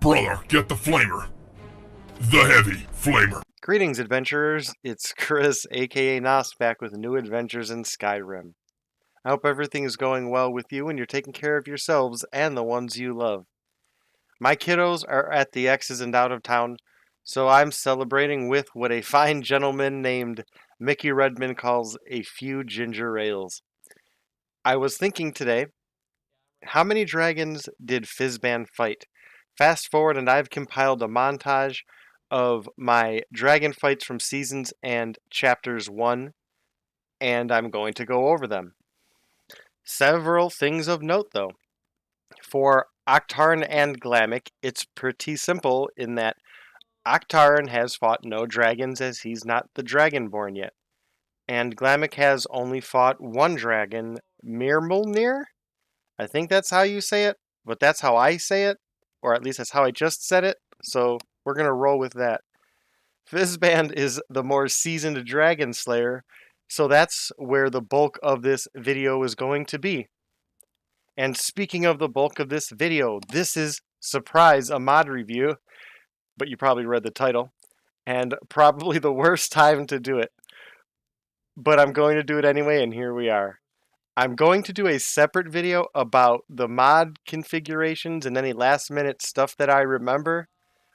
Brother, get the flamer. The heavy flamer. Greetings, adventurers. It's Chris, AKA NAS, back with new adventures in Skyrim. I hope everything is going well with you and you're taking care of yourselves and the ones you love. My kiddos are at the X's and out of town, so I'm celebrating with what a fine gentleman named Mickey Redmond calls a few ginger ales. I was thinking today, how many dragons did Fizzban fight? Fast forward and I've compiled a montage of my dragon fights from seasons and chapters 1, and I'm going to go over them. Several things of note though. For Octarn and Glamic, it's pretty simple in that Octarn has fought no dragons as he's not the Dragonborn yet. And Glamic has only fought one dragon, Mirmulnir? I think that's how you say it, but that's how I say it, or at least that's how I just said it, so we're going to roll with that. Fizzband is the more seasoned dragon slayer, so that's where the bulk of this video is going to be. And speaking of the bulk of this video, this is, surprise, a mod review, but you probably read the title, and probably the worst time to do it. But I'm going to do it anyway, and here we are. I'm going to do a separate video about the mod configurations and any last minute stuff that I remember,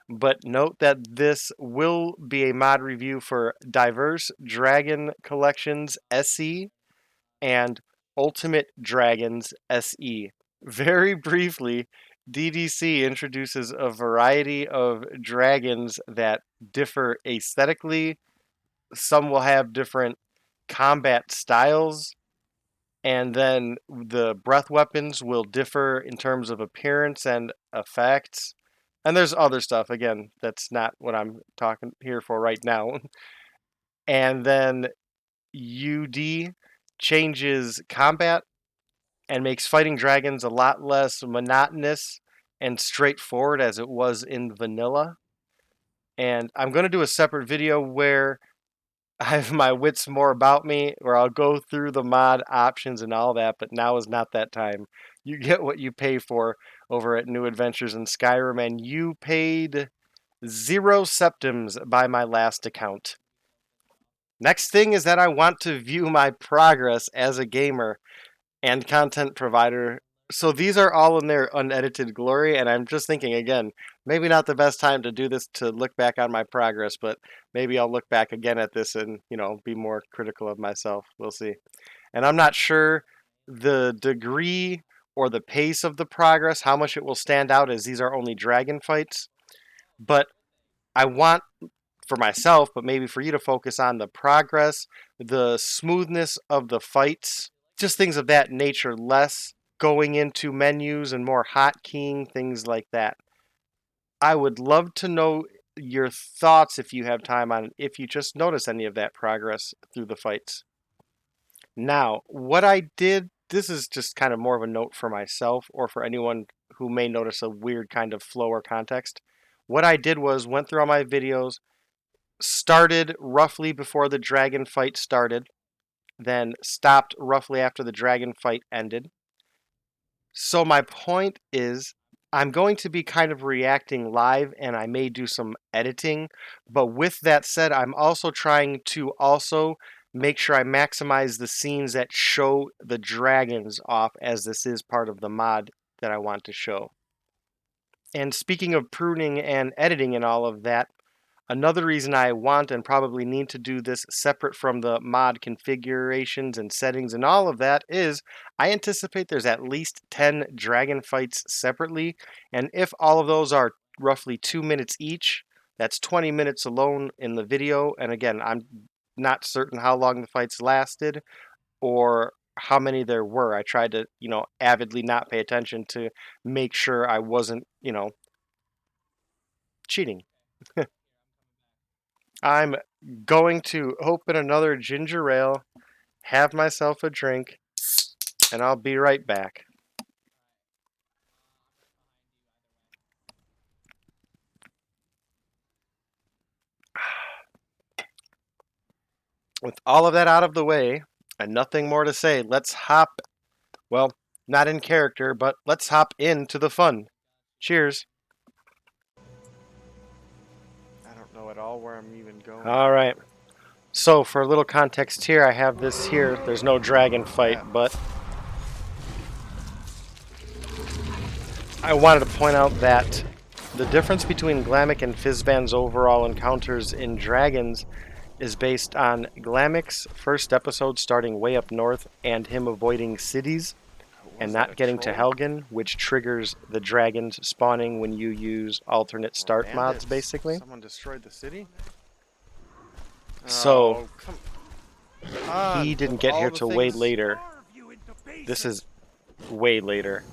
but note that this will be a mod review for Diverse Dragon Collections SE and Ultimate Dragons SE. Very briefly, DDC introduces a variety of dragons that differ aesthetically. Some will have different combat styles, and then the breath weapons will differ in terms of appearance and effects. And there's other stuff, again, that's not what I'm talking here for right now. And then UD changes combat and makes fighting dragons a lot less monotonous and straightforward as it was in vanilla. And I'm going to do a separate video where I have my wits more about me, where I'll go through the mod options and all that, but now is not that time. You get what you pay for over at New Adventures in Skyrim, and you paid 0 septims by my last account. Next thing is that I want to view my progress as a gamer and content provider. So these are all in their unedited glory, and I'm just thinking, again, maybe not the best time to do this to look back on my progress, but maybe I'll look back again at this and, be more critical of myself. We'll see. And I'm not sure the degree or the pace of the progress, how much it will stand out, as these are only dragon fights. But I want, for myself, but maybe for you, to focus on the progress, the smoothness of the fights, just things of that nature, less going into menus and more hotkeying, things like that. I would love to know your thoughts, if you have time, on if you just notice any of that progress through the fights. Now, what I did, this is just kind of more of a note for myself or for anyone who may notice a weird kind of flow or context. What I did was went through all my videos, started roughly before the dragon fight started, then stopped roughly after the dragon fight ended. So my point is, I'm going to be kind of reacting live, and I may do some editing, but with that said, I'm also trying to also make sure I maximize the scenes that show the dragons off, as this is part of the mod that I want to show. And speaking of pruning and editing and all of that, another reason I want and probably need to do this separate from the mod configurations and settings and all of that is I anticipate there's at least 10 dragon fights separately, and if all of those are roughly 2 minutes each, that's 20 minutes alone in the video. And again, I'm not certain how long the fights lasted or how many there were. I tried to, avidly not pay attention to make sure I wasn't, cheating. I'm going to open another ginger ale, have myself a drink, and I'll be right back. With all of that out of the way, and nothing more to say, let's hop, well, not in character, but let's hop into the fun. Cheers. at all where I'm even going. All right. So for a little context here, I have this here. There's no dragon fight, but I wanted to point out that the difference between Glamek and Fizban's overall encounters in Dragons is based on Glamek's first episode starting way up north and him avoiding cities and not getting to Helgen, which triggers the dragons spawning when you use alternate start mods, basically. Someone destroyed the city? So, come on. he didn't Of get all here the till way things- later. This is way later.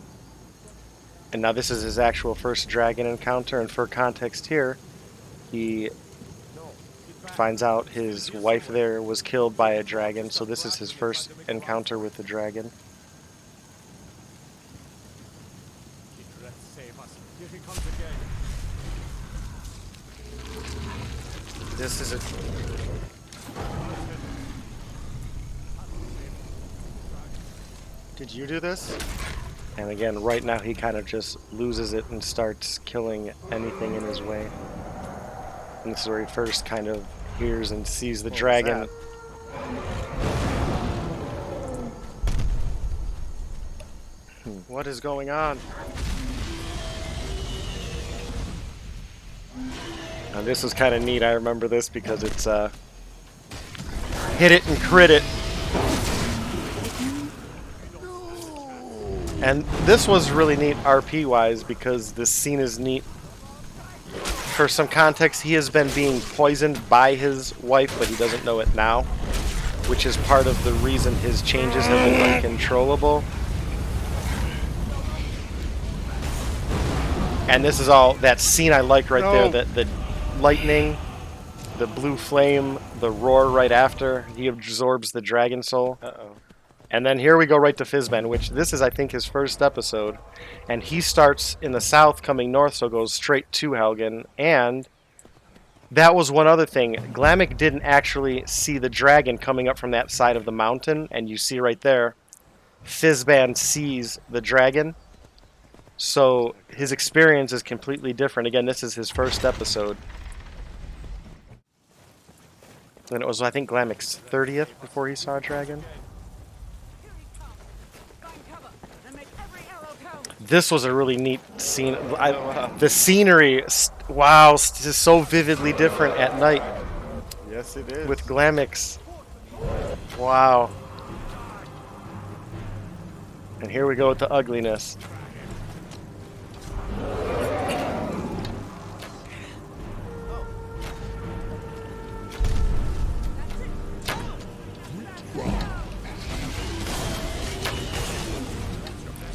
And now this is his actual first dragon encounter, and for context here, he finds out his wife there was killed by a dragon, so this is his first encounter with the dragon. This is a... Did you do this? And again, right now he kind of just loses it and starts killing anything in his way. And this is where he first kind of hears and sees the dragon. What is going on? Now this was kind of neat. I remember this because it's hit it and crit it. And this was really neat RP-wise because this scene is neat. For some context, he has been being poisoned by his wife, but he doesn't know it now, which is part of the reason his changes have been uncontrollable. And this is all that scene I like right there, that the lightning, the blue flame, the roar right after, he absorbs the dragon soul. Uh-oh. And then here we go right to Fizban, which this is, I think, his first episode. And he starts in the south coming north, so goes straight to Helgen. And that was one other thing. Glamek didn't actually see the dragon coming up from that side of the mountain. And you see right there, Fizban sees the dragon. So his experience is completely different. Again, this is his first episode. And it was, I think, Glamek's 30th before he saw a dragon. This was a really neat scene. The scenery, wow, is so vividly different at night. Yes, it is. With Glamek's. Wow. And here we go with the ugliness.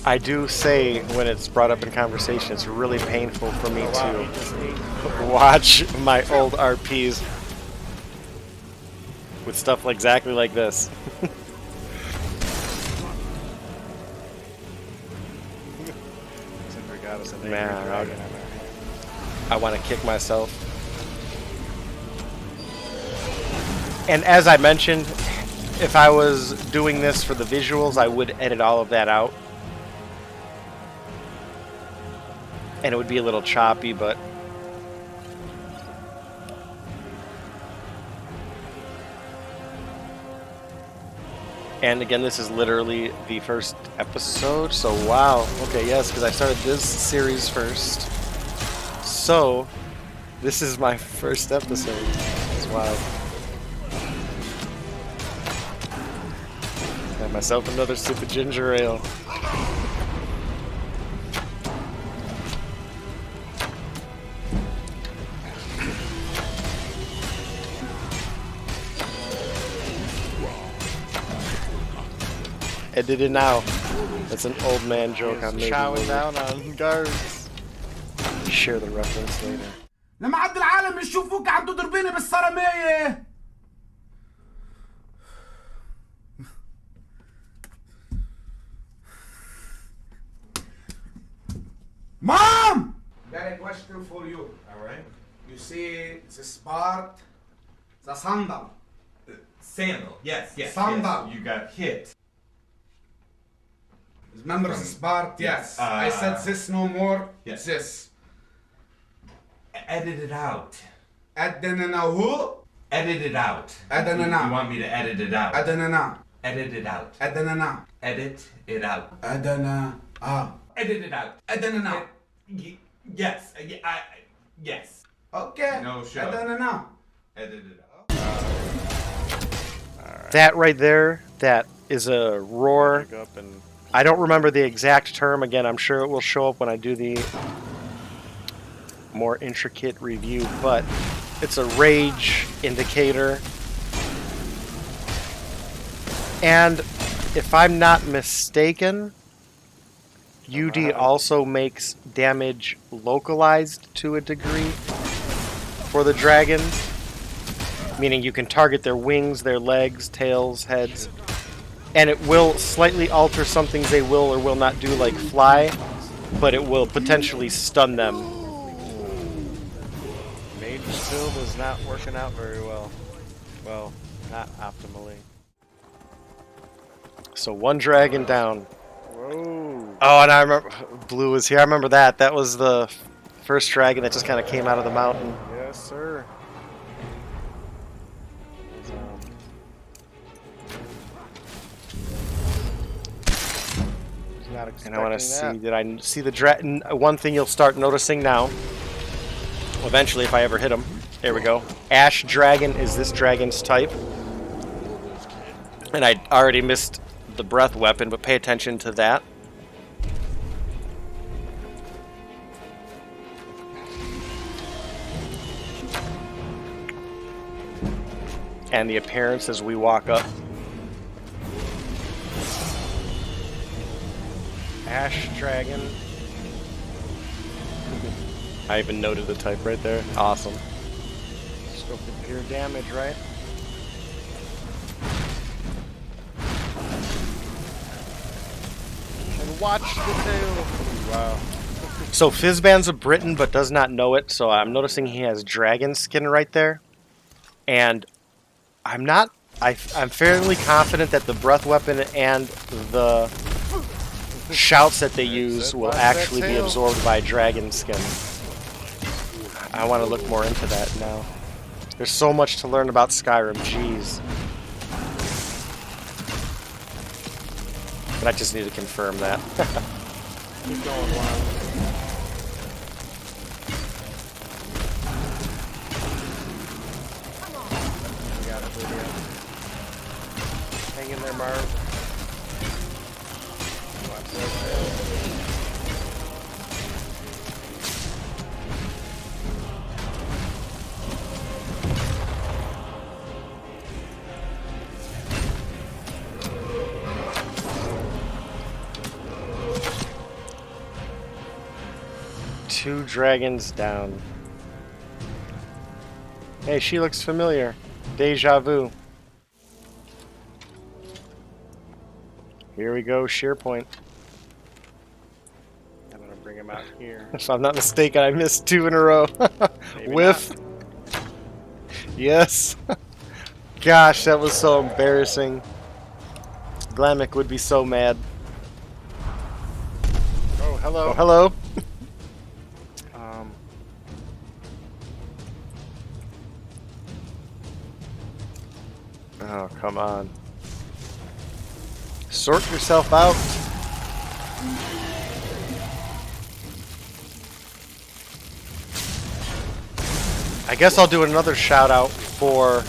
I do say when it's brought up in conversation, it's really painful for me to watch my old RPs with stuff exactly like this. Man, I want to kick myself. And as I mentioned, if I was doing this for the visuals, I would edit all of that out. And it would be a little choppy, but... And again, this is literally the first episode, so wow. Okay, yes, because I started this series first. So, this is my first episode. It's wild. Got myself another sip of ginger ale. I did it now. That's an old man joke I made. Chowing down on guards. Share the reference later. لما عد العالم يشوفوك عم تضربيني بالصرمية. Mom! Got a question for you. All right. You see this part, the sandal. Sandal. Yes. Sandal. You got hit. Remember this part? Yes. I said this no more. Yes. This. Edit it out. أدننا هو Edit it out. أدننا You want me to edit it out? أدننا Edit it out. أدننا Edit it out. أدنا Edit it out. أدننا Yes. Yes. أوكي No show. أدننا Edit it out. That right there, that is a roar. I don't remember the exact term. Again, I'm sure it will show up when I do the more intricate review, but it's a rage indicator. And if I'm not mistaken, UD also makes damage localized to a degree for the dragons. Meaning you can target their wings, their legs, tails, heads. And it will slightly alter some things they will or will not do, like fly, but it will potentially stun them. Mage build is not working out very well. Well, not optimally. So one dragon down. Whoa. Oh, and I remember Blue was here. I remember that. That was the first dragon that just kind of came out of the mountain. Yes, sir. Not And I want to expecting see, did I see the dragon? One thing you'll start noticing now, eventually if I ever hit him, there we go. Ash Dragon is this dragon's type. And I already missed the breath weapon, but pay attention to that. And the appearance as we walk up. Ash Dragon. I even noted the type right there. Awesome. Scope of pure damage, right? And watch the tail. Wow. So Fizzban's a Briton but does not know it, so I'm noticing he has dragon skin right there. And I'm fairly confident that the breath weapon and the shouts that they use will actually be absorbed by dragon skin. I want to look more into that now. There's so much to learn about Skyrim, jeez. But I just need to confirm that. Keep going, Juan. We got it, Lydia. Hang in there, Marv. Watch that tail. Two dragons down. Hey, she looks familiar. Deja vu. Here we go, sheer point. I'm gonna bring him out here. If I'm not mistaken, I missed two in a row. Maybe Whiff. Yes. Gosh, that was so embarrassing. Glamick would be so mad. Oh, hello. Oh, hello. Oh, come on. Sort yourself out. I guess I'll do another shout out for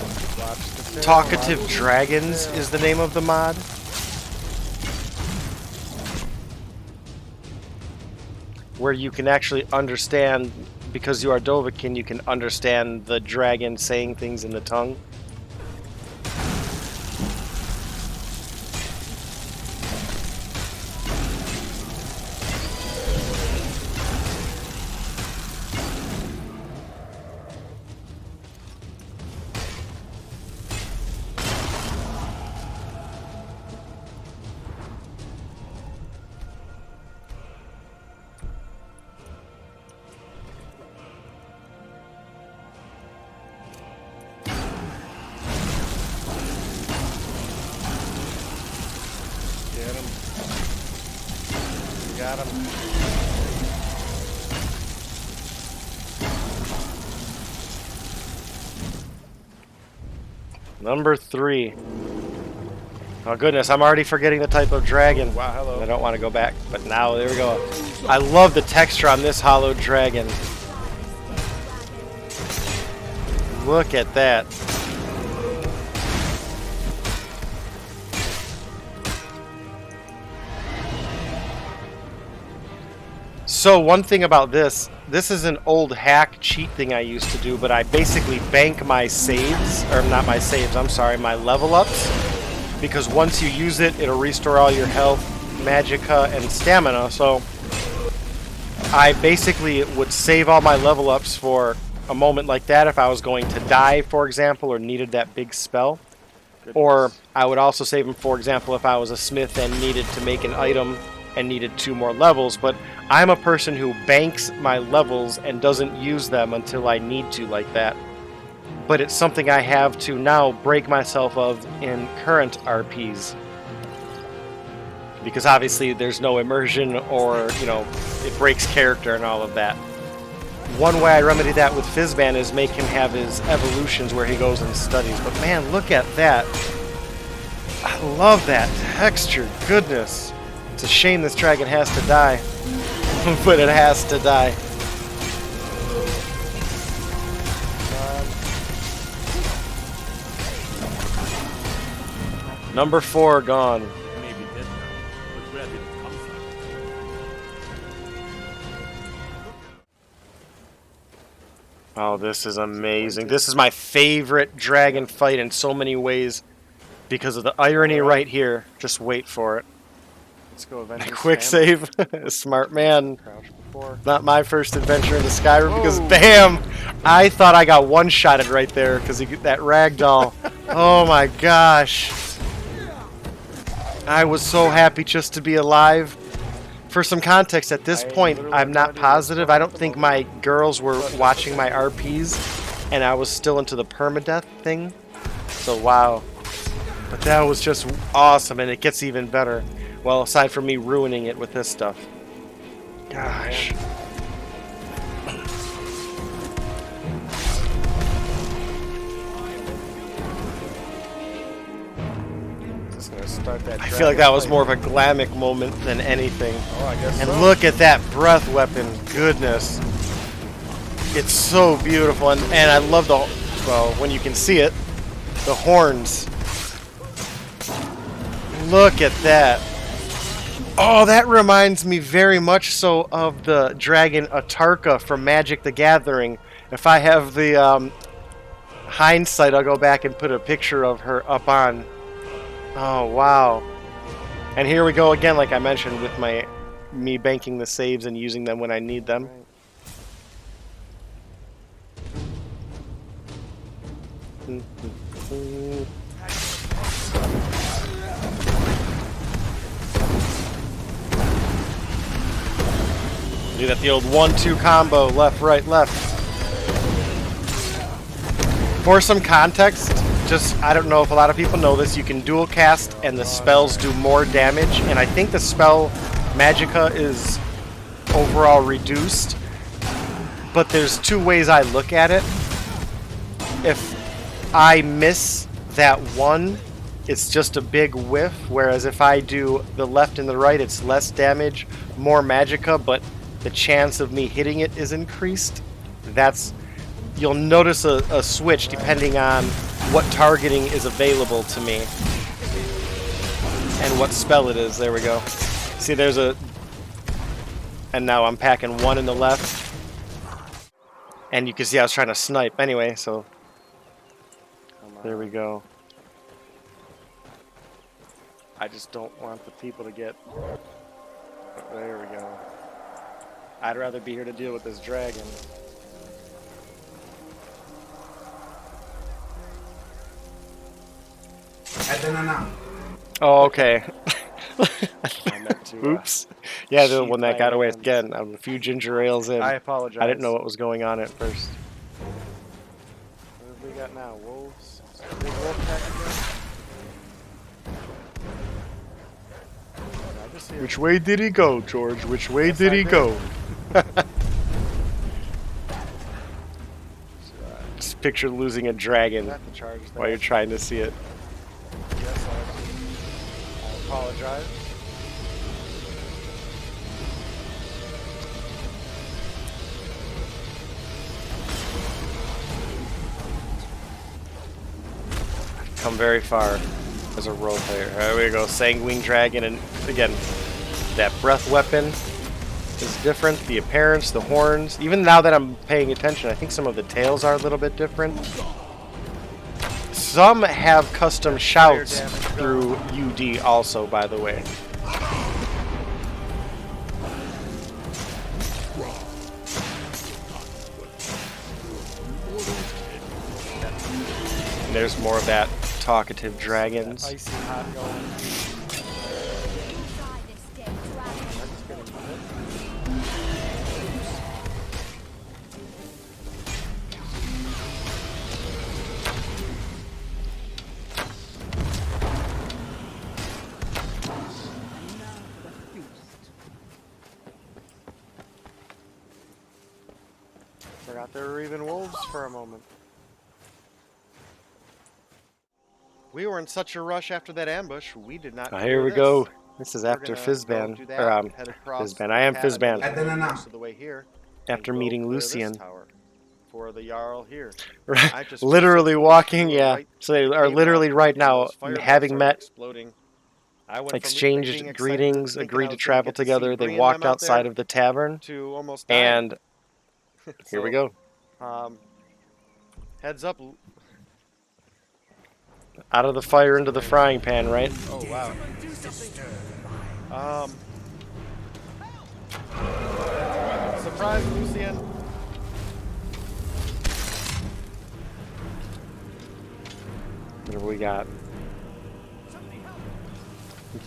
Talkative Dragons is the name of the mod. Where you can actually understand, because you are Dovahkiin, you can understand the dragon saying things in the tongue. Get him. You got him. Number 3. Oh goodness, I'm already forgetting the type of dragon. Wow, hello. I don't want to go back, but now there we go. I love the texture on this hollow dragon. Look at that. So one thing about this is an old hack cheat thing I used to do, but I basically bank my saves, or not my saves, I'm sorry, my level ups, because once you use it, it'll restore all your health, magicka, and stamina. So I basically would save all my level ups for a moment like that if I was going to die, for example, or needed that big spell. Or I would also save them, for example, if I was a smith and needed to make an item and needed 2 more levels. But I'm a person who banks my levels and doesn't use them until I need to, like that. But it's something I have to now break myself of in current RPs. Because obviously there's no immersion, or, you know, it breaks character and all of that. One way I remedy that with Fizzban is make him have his evolutions where he goes and studies. But man, look at that. I love that texture. Goodness. It's a shame this dragon has to die. But it has to die. Number 4 gone. Maybe dead now, but where did it come from? Oh, this is amazing. This is my favorite dragon fight in so many ways because of the irony right here. Just wait for it. Let's go Avengers. Quick save. Smart man. Crouch before. Not my first adventure into Skyrim because bam! I thought I got one-shotted right there because that ragdoll. Oh my gosh. I was so happy just to be alive. For some context, at this point, I'm not positive. I don't think my girls were watching my RPs, and I was still into the permadeath thing. So wow. But that was just awesome, and it gets even better. Well, aside from me ruining it with this stuff. Gosh. Just gonna start that. I feel like that was more of a Glamic moment than anything. Oh, I guess And so. look at that breath weapon. Goodness. It's so beautiful. And I love the, well, when you can see it, the horns. Look at that. Oh, that reminds me very much so of the dragon Atarka from Magic the Gathering. If I have the hindsight, I'll go back and put a picture of her up on. Oh, wow. And here we go again, like I mentioned, with me banking the saves and using them when I need them. Do that the old 1-2 combo, left, right, left. For some context, just, I don't know if a lot of people know this, you can dual cast and the spells do more damage, and I think the spell Magicka is overall reduced, but there's 2 ways I look at it. If I miss that one, it's just a big whiff, whereas if I do the left and the right, it's less damage, more Magicka, but the chance of me hitting it is increased. You'll notice a switch depending on what targeting is available to me and what spell it is. There we go. See, there's a, and now I'm packing 1 in the left, and you can see I was trying to snipe anyway, so there we go. I just don't want the people to get, there we go. I'd rather be here to deal with this dragon. Oh, okay. Oops. Yeah, the one that got away again. I'm a few ginger ales in. I apologize. I didn't know what was going on at first. What have we got now? Wolves? Big wolf pack again? Which way did he go, George? Which way Yes, did I he did. go? Just picture losing a dragon Forgot to charge that. while you're trying to see it. Yes, I apologize. Come very far as a role player. There we go, Sanguine Dragon, and again, that breath weapon is different. The appearance, the horns. Even now that I'm paying attention, I think some of the tails are a little bit different. Some have custom shouts through UD also, by the way. And there's more of that talkative dragons. Icy hot going. Forgot there were even wolves for a moment. We were in such a rush after that ambush, we did not. Here we this. go. This is We're after gonna go Fizban. do that, Or, head across Fizban. the I am academy Fizban. most of the way here, and After go meeting clear this Lucian. tower for the Jarl here. I Right. just feel Literally so walking, foolish. We were yeah. right So they are came literally up, right and now, those fireballs having started met, exploding. I went from being exchanged excited greetings, thinking I agreed to was gonna travel get to see together. They Bree and walked them out outside there of the tavern, to almost dying. and here we go. Heads up. Out of the fire into the frying pan, right? Oh wow. Surprise, Lucian. What have we got?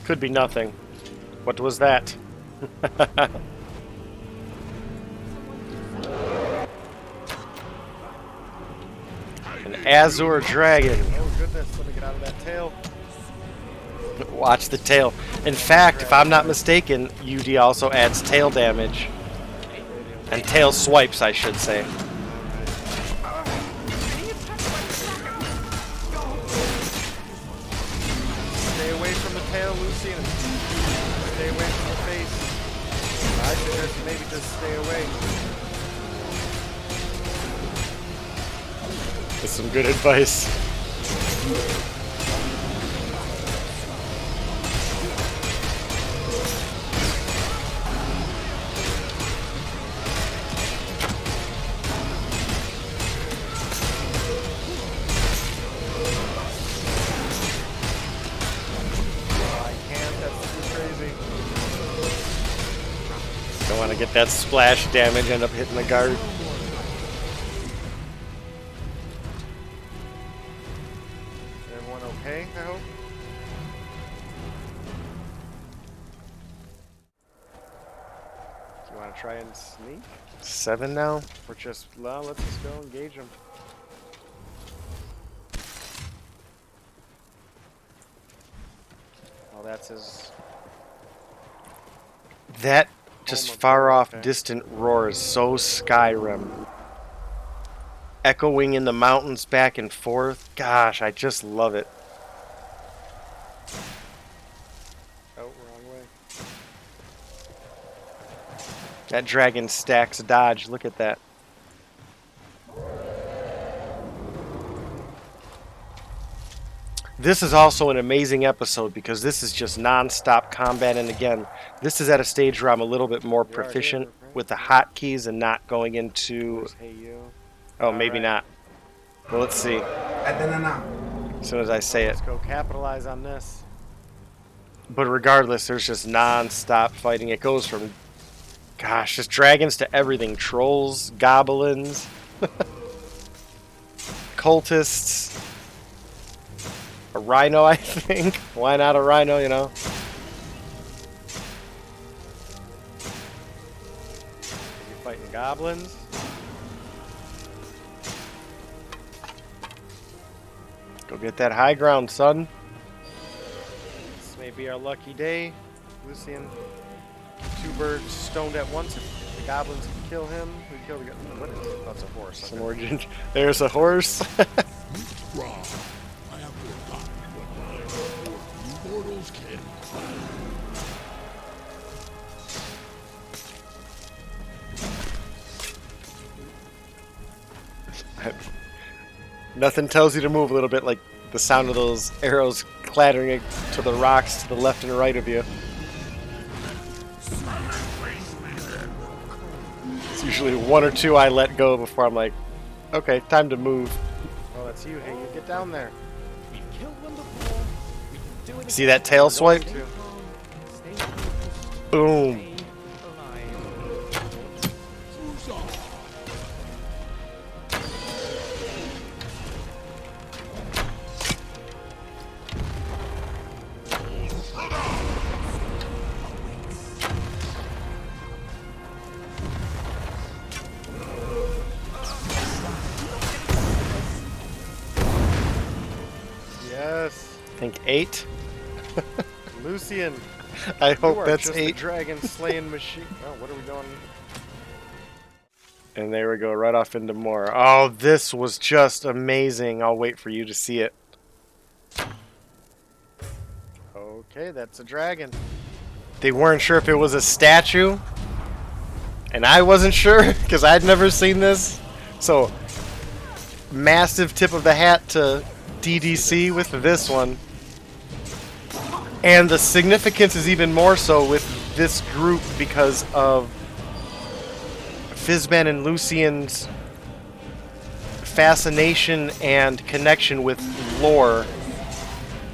Could be nothing. What was that? An Azure Dragon. Oh goodness, let me get out of that tail. Watch the tail. In fact, if I'm not mistaken, UD also adds tail damage. And tail swipes, I should say. Stay away from the tail, Lucian. Stay away from the face. I suggest maybe just stay away. That's some good advice. I can't, that's too crazy. Don't want to get that splash damage, end up hitting the guard. Everyone okay, I hope? Do you want to try and sneak? 7 now? Or just, well, let's just go engage him. Oh, that's his... That just Home of far off okay. distant roar is so Skyrim. Echoing in the mountains back and forth. Gosh, I just love it. Oh, wrong way. That dragon stacks dodge. Look at that. This is also an amazing episode because this is just non-stop combat, and again, this is at a stage where I'm a little bit more You are proficient here, right? with the hotkeys and not going into... Where's Hey You? Oh, maybe Alright. not. Well, let's see. As soon as I say it. Let's go capitalize on this. But regardless, there's just non-stop fighting. It goes from, gosh, just dragons to everything. Trolls, goblins, cultists, a rhino, I think. Why not a rhino, you know? You fighting goblins? Go get that high ground, son. This may be our lucky day. Lucian, 2 birds stoned at once. If the goblins can kill him, we'd kill the guy. What is it? That's a horse. Some more ginger. There's a horse. I have forgotten what you mortals can Nothing tells you to move a little bit like the sound of those arrows clattering to the rocks to the left and right of you. It's usually one or two I let go before I'm like, okay, time to move. Oh, that's you. Hey, you get down there. See that tail swipe? Boom. Yes. I think 8. Lucian. I You hope are that's just 8. a dragon slaying machine. Oh, what are we doing? And there we go, right off into more. Oh, this was just amazing. I'll wait for you to see it. Okay, that's a dragon. They weren't sure if it was a statue, and I wasn't sure because I'd never seen this. So, massive tip of the hat to DDC with this one. And the significance is even more so with this group because of Fizban and Lucian's fascination and connection with lore.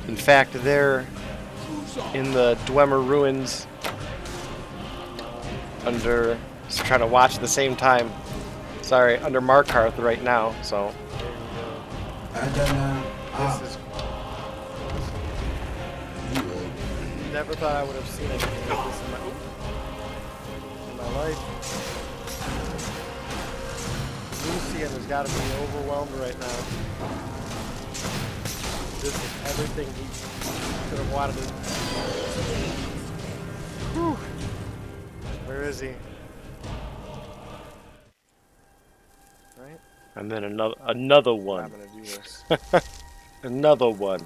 In fact, they're in the Dwemer ruins under, just trying to watch at the same time. Sorry, under Markarth right now, so. This is. Never thought I would have seen anything like this in my life. Lucian has got to be overwhelmed right now. This is everything he could have wanted to. Whew. Where is he? Right? And then another I'm one. gonna do this. Another one.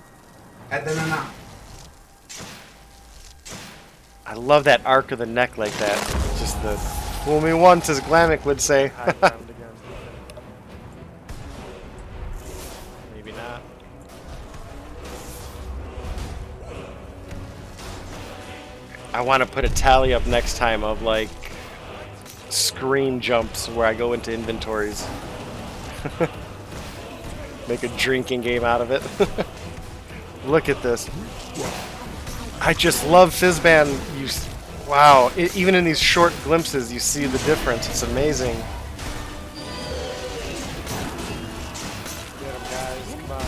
I love that arc of the neck like that. Just the fool me once, as Glamick would say. High ground again. Maybe not. I want to put a tally up next time of like screen jumps where I go into inventories. Make a drinking game out of it. Look at this. I just love Fizban. Wow, even in these short glimpses, you see the difference. It's amazing. Get him, guys. Come on.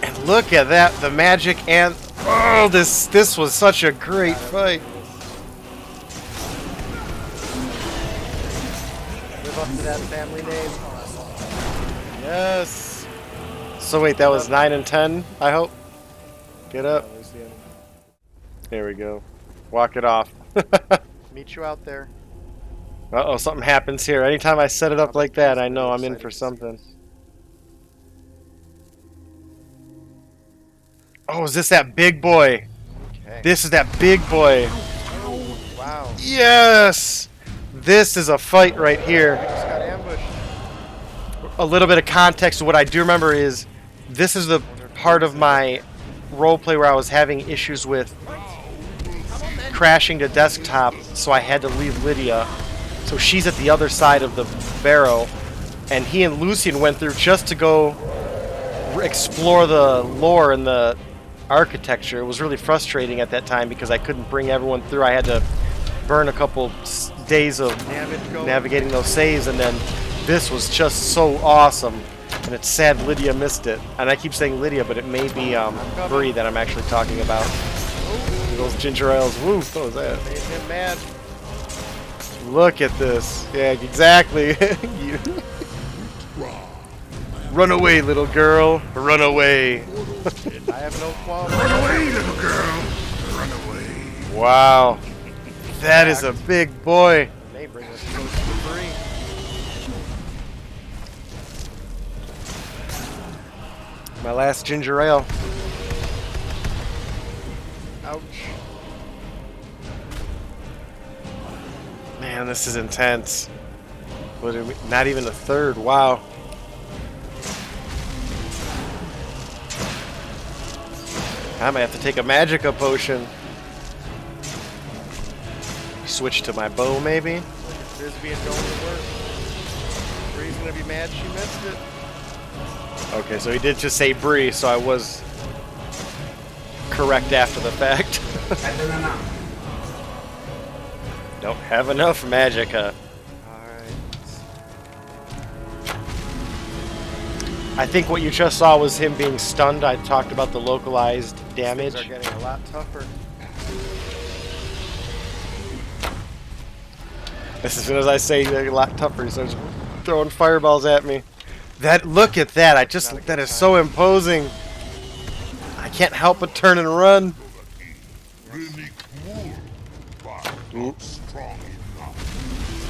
And look at that, the magic and oh, this was such a great fight. Live up to that family name. Yes. So wait, that was 9 and 10, I hope. Get up. Lucian. There we go. Walk it off. Meet you out there. Uh-oh, something happens here. Anytime I set it up like that, I know I'm in for something. Oh, is this that big boy? Okay. This is that big boy. Wow. Yes! This is a fight right here. Just got ambushed. A little bit of context of what I do remember is this is the part of my roleplay where I was having issues with crashing to desktop, so I had to leave Lydia. So she's at the other side of the barrow, and he and Lucian went through just to go explore the lore and the architecture. It was really frustrating at that time because I couldn't bring everyone through. I had to burn a couple days of navigating those saves, and then this was just so awesome. And it's sad Lydia missed it. And I keep saying Lydia, but it may be Bree that I'm actually talking about. Those ginger ales, woo, what was that? Made him mad. Look at this. Yeah, exactly. You. Run away, little girl. Run away. I have no qualms. Run away, little girl. Run away. Wow. That is a big boy. May bring us close to 3. My last ginger ale. Ouch. Man, this is intense. Not even a third. Wow. I might have to take a Magicka potion. Switch to my bow, maybe? Frisbee and going to work. Bree's gonna be mad she missed it. Okay, so he did just say Bree, so I was correct after the fact. Don't have enough Magicka. Alright. I think what you just saw was him being stunned. I talked about the localized damage. Things are getting a lot tougher. As soon as I say they're a lot tougher, he starts throwing fireballs at me. Look at that! That is so imposing. I can't help but turn and run.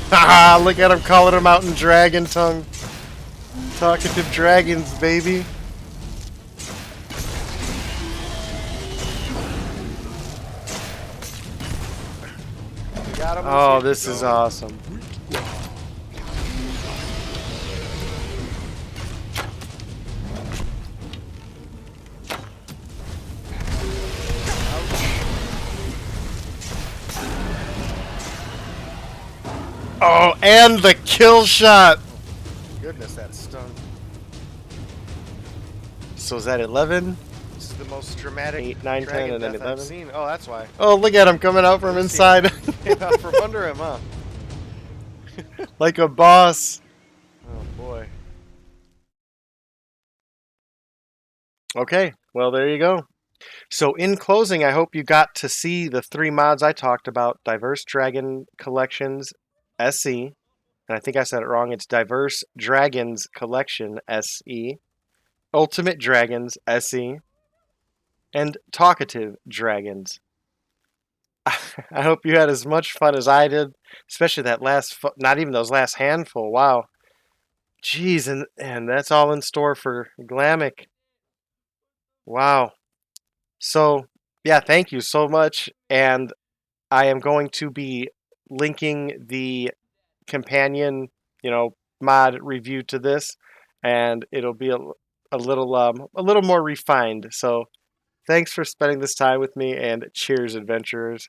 Haha! Look at him calling him out in dragon tongue. Talkative dragons, baby. Oh, this is awesome. Oh, and the kill shot! Goodness, that stun. So is that 11? This is the most dramatic 8, 9, 10, and then 11. Seen. Oh, that's why. Oh, look at him coming out from inside. Came out from under him, huh? Like a boss. Oh boy. Okay, well there you go. So in closing, I hope you got to see the 3 mods I talked about. Diverse Dragon Collections SE. And I think I said it wrong. It's Diverse Dragons Collection SE. Ultimate Dragons SE. And Talkative Dragons. I hope you had as much fun as I did. Especially that last... Not even those last handful. Wow. Jeez, and that's all in store for Glamic. Wow. So, yeah, thank you so much. And I am going to be linking the companion, mod review to this, and it'll be a little more refined. So, thanks for spending this time with me, and cheers, adventurers.